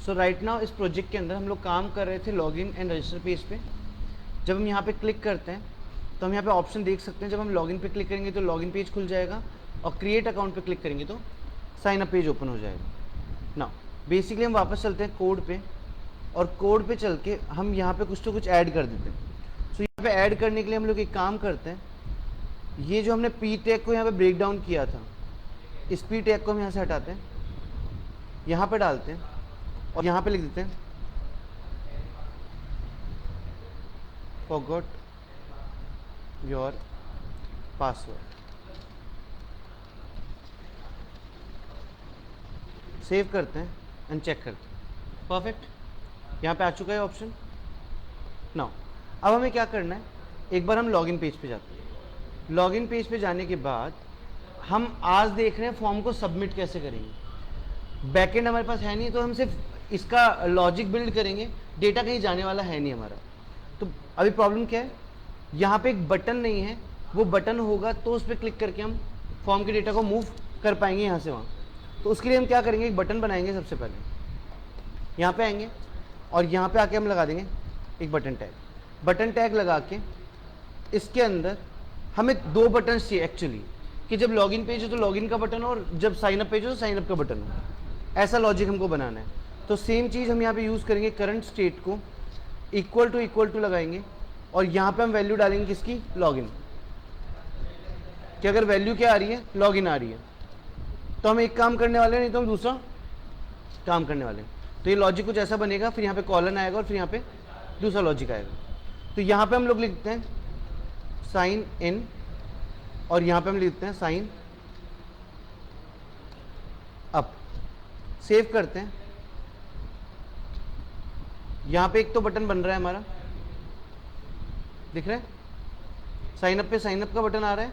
सो right now इस project के अंदर हम लोग काम कर रहे थे लॉगिन एंड रजिस्टर पेज पे। जब हम यहाँ पे क्लिक करते हैं तो हम यहाँ पे ऑप्शन देख सकते हैं। जब हम लॉगिन पे क्लिक करेंगे तो लॉगिन पेज खुल जाएगा और क्रिएट अकाउंट पे क्लिक करेंगे तो साइन अप पेज ओपन हो जाएगा। नाउ बेसिकली हम वापस चलते हैं कोड पे, और कोड पे चल के हम यहाँ पे कुछ तो कुछ ऐड कर देते हैं। सो यहाँ पे ऐड करने के लिए हम लोग एक काम करते हैं, ये जो हमने पी टैग को यहाँ पे ब्रेक डाउन किया था, इस पी टैग को हम यहाँ से हटाते हैं, यहाँ पे डालते हैं और यहाँ पे लिख देते हैं forgot your password। सेव करते हैं एंड चेक करते हैं। परफेक्ट, यहाँ पे आ चुका है ऑप्शन। नाउ अब हमें क्या करना है, एक बार हम लॉगिन पेज पे जाते हैं। लॉगिन पेज पे जाने के बाद हम आज देख रहे हैं फॉर्म को सबमिट कैसे करेंगे। बैकएंड हमारे पास है नहीं, तो हम सिर्फ इसका लॉजिक बिल्ड करेंगे, डेटा कहीं जाने वाला है नहीं हमारा। तो अभी प्रॉब्लम क्या है, यहाँ पे एक बटन नहीं है, वो बटन होगा तो उस पर क्लिक करके हम फॉर्म के डेटा को मूव कर पाएंगे यहाँ से वहाँ। तो उसके लिए हम क्या करेंगे, एक बटन बनाएंगे। सबसे पहले यहाँ पे आएंगे और यहाँ पे आके हम लगा देंगे एक बटन टैग। बटन टैग लगा के इसके अंदर हमें दो बटन चाहिए एक्चुअली, कि जब लॉगिन पेज हो तो लॉगिन का बटन और जब साइन अप पेज हो तो साइन अप का बटन हो। ऐसा लॉजिक हमको बनाना है। तो सेम चीज़ हम यहाँ पे यूज़ करेंगे, करंट स्टेट को इक्वल टू लगाएंगे और यहाँ पे हम वैल्यू डालेंगे किसकी, लॉगिन। कि अगर वैल्यू क्या आ रही है, लॉगिन आ रही है, तो हम एक काम करने वाले हैं, नहीं तो हम दूसरा काम करने वाले हैं। तो ये लॉजिक कुछ ऐसा बनेगा, फिर यहाँ पे कॉलन आएगा और फिर यहाँ पे दूसरा लॉजिक आएगा। तो यहाँ पे हम लोग लिखते हैं साइन इन और यहाँ पे हम लिखते हैं साइन अप। सेव करते हैं। यहाँ पे एक तो बटन बन रहा है हमारा, दिख रहा है, साइन अप पे साइन अप का बटन आ रहा है,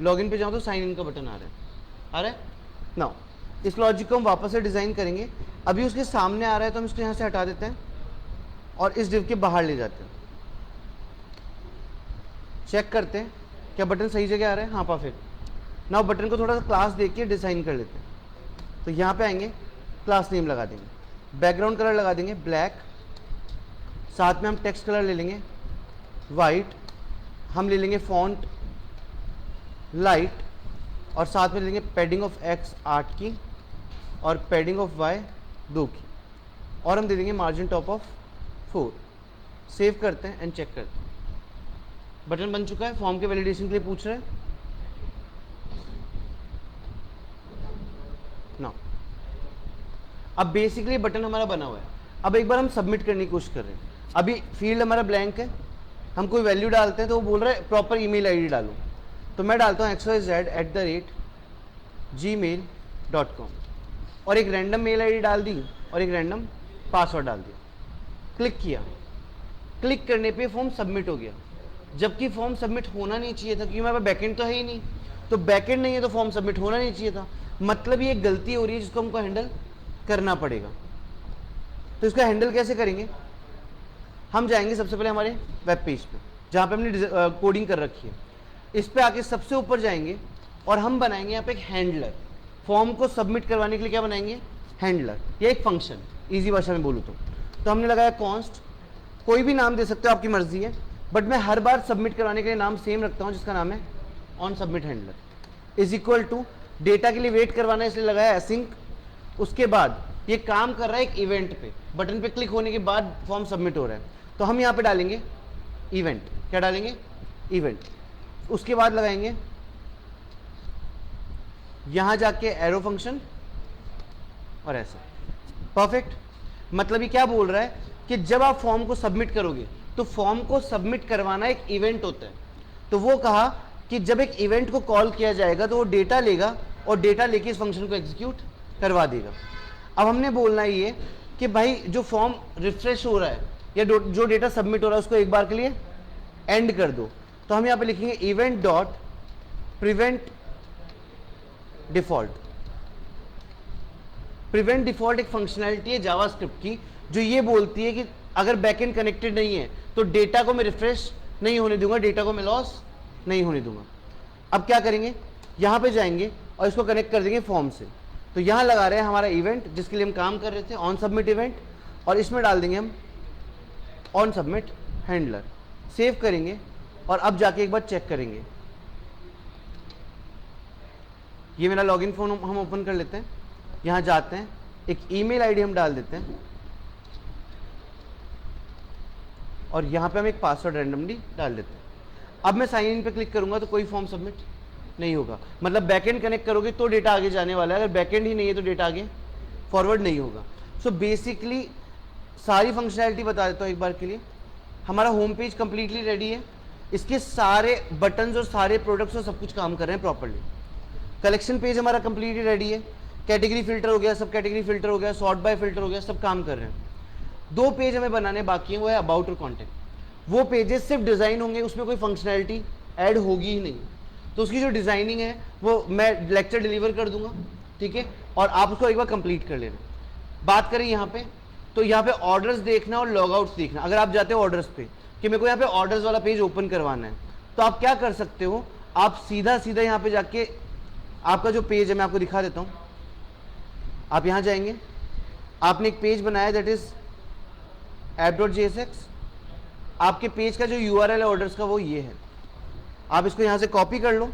लॉगिन पे जाऊँ तो साइन इन का बटन आ रहा है। नाउ इस लॉजिक को हम वापस से डिज़ाइन करेंगे। अभी उसके सामने आ रहा है तो हम इसको यहाँ से हटा देते हैं और इस डिव के बाहर ले जाते हैं। चेक करते हैं क्या बटन सही जगह आ रहा है, हाँ परफेक्ट। नाउ बटन को थोड़ा सा क्लास देके डिज़ाइन कर लेते हैं। तो यहाँ पे आएंगे, क्लास नेम लगा देंगे, बैकग्राउंड कलर लगा देंगे ब्लैक, साथ में हम टेक्स्ट कलर ले लेंगे वाइट, हम ले लेंगे फॉन्ट लाइट, और साथ में लेंगे पैडिंग ऑफ x 8 की और पैडिंग ऑफ y 2 की, और हम दे देंगे मार्जिन टॉप ऑफ 4। सेव करते हैं एंड चेक करते हैं। बटन बन चुका है, फॉर्म के वैलिडेशन के लिए पूछ रहा है। नाउ अब बेसिकली बटन हमारा बना हुआ है। अब एक बार हम सबमिट करने की कोशिश कर रहे हैं। अभी फील्ड हमारा ब्लैंक है, हम कोई वैल्यू डालते हैं तो वो बोल रहा है प्रॉपर ईमेल आईडी डालो। तो मैं डालता हूँ xyz@gmail.com और एक रैंडम मेल आईडी डाल दी और एक रैंडम पासवर्ड डाल दिया। क्लिक किया, क्लिक करने पे फॉर्म सबमिट हो गया, जबकि फॉर्म सबमिट होना नहीं चाहिए था, क्योंकि हमारे पास बैकएंड तो है ही नहीं। तो बैकएंड नहीं है तो फॉर्म सबमिट होना नहीं चाहिए था। मतलब ये एक गलती हो रही है जिसको हमको हैंडल करना पड़ेगा। तो इसका हैंडल कैसे करेंगे, हम जाएंगे सबसे पहले हमारे वेब पेज पे जहाँ पे हमने कोडिंग कर रखी है। इस पे आके सबसे ऊपर जाएंगे और हम बनाएंगे यहाँ पे एक हैंडलर। फॉर्म को सबमिट करवाने के लिए क्या बनाएंगे, हैंडलर या एक फंक्शन, इजी भाषा में बोलूँ तो हमने लगाया कॉन्स्ट, कोई भी नाम दे सकते हो, आपकी मर्जी है, बट मैं हर बार सबमिट करवाने के लिए नाम सेम रखता हूँ जिसका नाम है on submit handler. Is equal to data के लिए वेट करवाना है इसलिए लगाया एसिंक। उसके बाद ये काम कर रहा है एक इवेंट पे, बटन पे क्लिक होने के बाद फॉर्म सबमिट हो रहा है, तो हम यहाँ पे डालेंगे इवेंट। क्या डालेंगे, इवेंट। उसके बाद लगाएंगे यहां जाके एरो फंक्शन और ऐसे। परफेक्ट। मतलब ये क्या बोल रहा है कि जब आप फॉर्म को सबमिट करोगे तो फॉर्म को सबमिट करवाना एक इवेंट होता है। तो वो कहा कि जब एक इवेंट को कॉल किया जाएगा तो वो डेटा लेगा और डेटा लेके इस फंक्शन को एग्जीक्यूट करवा देगा। अब हमने बोलना ये कि भाई जो फॉर्म रिफ्रेश हो रहा है या जो डेटा सबमिट हो रहा है उसको एक बार के लिए एंड कर दो। तो हम यहाँ पे लिखेंगे event dot prevent default. Prevent default एक फंक्शनैलिटी है जावास्क्रिप्ट की जो ये बोलती है कि अगर बैकएंड कनेक्टेड नहीं है तो डेटा को मैं रिफ्रेश नहीं होने दूंगा, डेटा को मैं लॉस नहीं होने दूंगा। अब क्या करेंगे, यहां पे जाएंगे और इसको कनेक्ट कर देंगे फॉर्म से। तो यहाँ लगा रहे हैं हमारा इवेंट जिसके लिए हम काम कर रहे थे, ऑन सबमिट इवेंट, और इसमें डाल देंगे हम ऑन सबमिट हैंडलर। सेव करेंगे और अब जाके एक बार चेक करेंगे। ये मेरा लॉगिन फॉर्म हम ओपन कर लेते हैं, यहाँ जाते हैं, एक ईमेल आईडी हम डाल देते हैं और यहाँ पे हम एक पासवर्ड रैंडमली डाल देते हैं। अब मैं साइन इन पे क्लिक करूंगा तो कोई फॉर्म सबमिट नहीं होगा, मतलब बैकएंड कनेक्ट करोगे तो डेटा आगे जाने वाला है, अगर बैकएंड ही नहीं है तो डेटा आगे फॉरवर्ड नहीं होगा। सो बेसिकली सारी फंक्शनैलिटी बता देता हूँ एक बार के लिए। हमारा होम पेज कंप्लीटली रेडी है, इसके सारे बटन्स और सारे प्रोडक्ट्स और सब कुछ काम कर रहे हैं प्रॉपर्ली। कलेक्शन पेज हमारा कंप्लीटली रेडी है, कैटेगरी फिल्टर हो गया, सब कैटेगरी फिल्टर हो गया, सॉर्ट बाय फिल्टर हो गया, सब काम कर रहे हैं। 2 पेज हमें बनाने बाकी हैं, वो है अबाउट और कॉन्टैक्ट। वो पेजेस सिर्फ डिज़ाइन होंगे, उसमें कोई फंक्शनैलिटी ऐड होगी ही नहीं, तो उसकी जो डिज़ाइनिंग है वो मैं लेक्चर डिलीवर कर दूंगा, ठीक है, और आप उसको एक बार कंप्लीट कर लेना। बात करें यहाँ पे, तो यहाँ पे ऑर्डर्स देखना और लॉग आउट्स देखना। अगर आप जाते हो ऑर्डर्स पे कि मेरे को यहाँ पे ऑर्डर्स वाला पेज ओपन करवाना है, तो आप क्या कर सकते हो, आप सीधा सीधा यहाँ पे जाके आपका जो पेज है मैं आपको दिखा देता हूँ। आप यहाँ जाएंगे, आपने एक पेज बनाया दैट इज app.jsx। आपके पेज का जो URL है ऑर्डर्स का वो ये है। आप इसको यहाँ से कॉपी कर लो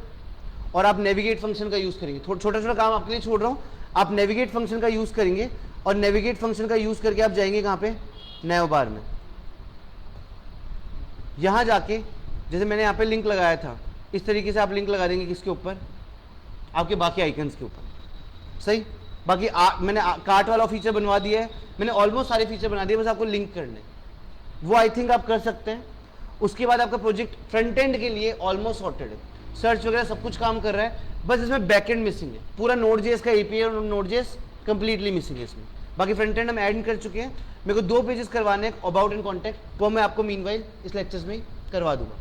और आप नेविगेट फंक्शन का यूज़ करेंगे। छोटा छोटा काम आपके लिए छोड़ रहा हूँ, आप नेविगेट फंक्शन का यूज़ करेंगे और नेविगेट फंक्शन का यूज़ करके आप जाएंगे कहाँ पे, नैव बार में। यहाँ जाके जैसे मैंने यहाँ पे लिंक लगाया था, इस तरीके से आप लिंक लगा देंगे किसके ऊपर, आपके बाकी आइकन्स के ऊपर। सही, बाकी मैंने कार्ट वाला फीचर बनवा दिया है, मैंने ऑलमोस्ट सारे फीचर बना दिए, बस आपको लिंक करने, वो आई थिंक आप कर सकते हैं। उसके बाद आपका प्रोजेक्ट फ्रंट एंड के लिए ऑलमोस्ट सॉर्टेड है, सर्च वगैरह सब कुछ काम कर रहा है, बस इसमें बैक एंड मिसिंग है। पूरा Node.js का API और Node.js कंप्लीटली मिसिंग है इसमें। बाकी फ्रंट एंड हम ऐड कर चुके हैं। मेरे को 2 पेजेस करवाने हैं, अबाउट एंड कॉन्टैक्ट, वो मैं आपको मीनवाइल इस लेक्चर्स में करवा दूंगा।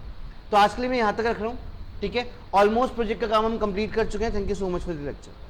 तो आज के लिए मैं यहाँ तक रख रहा हूँ, ठीक है। ऑलमोस्ट प्रोजेक्ट का काम हम कंप्लीट कर चुके हैं। Thank you so much for the lecture.